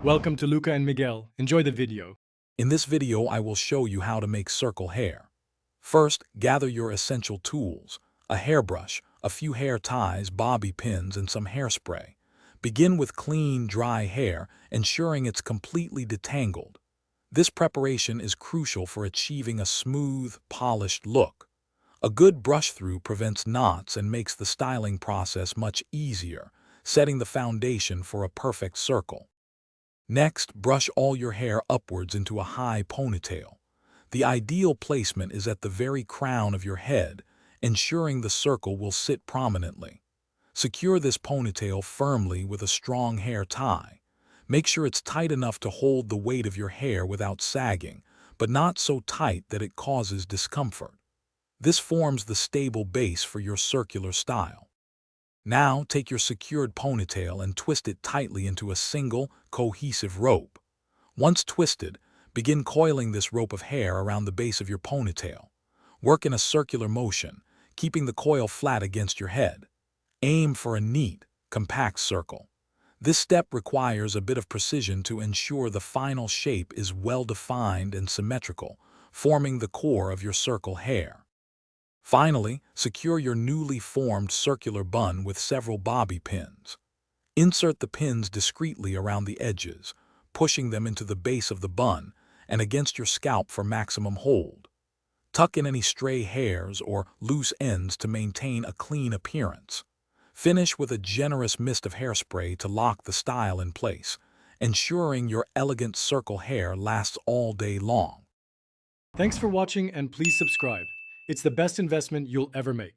Welcome to Luca and Miguel. Enjoy the video. In this video, I will show you how to make circle hair. First, gather your essential tools: a hairbrush, a few hair ties, bobby pins, and some hairspray. Begin with clean, dry hair, ensuring it's completely detangled. This preparation is crucial for achieving a smooth, polished look. A good brush-through prevents knots and makes the styling process much easier, setting the foundation for a perfect circle. Next, brush all your hair upwards into a high ponytail. The ideal placement is at the very crown of your head, ensuring the circle will sit prominently. Secure this ponytail firmly with a strong hair tie. Make sure it's tight enough to hold the weight of your hair without sagging, but not so tight that it causes discomfort. This forms the stable base for your circular style. Now, take your secured ponytail and twist it tightly into a single, cohesive rope. Once twisted, begin coiling this rope of hair around the base of your ponytail. Work in a circular motion, keeping the coil flat against your head. Aim for a neat, compact circle. This step requires a bit of precision to ensure the final shape is well-defined and symmetrical, forming the core of your circle hair. Finally, secure your newly formed circular bun with several bobby pins. Insert the pins discreetly around the edges, pushing them into the base of the bun and against your scalp for maximum hold. Tuck in any stray hairs or loose ends to maintain a clean appearance. Finish with a generous mist of hairspray to lock the style in place, ensuring your elegant circle hair lasts all day long. Thanks for watching and please subscribe. It's the best investment you'll ever make.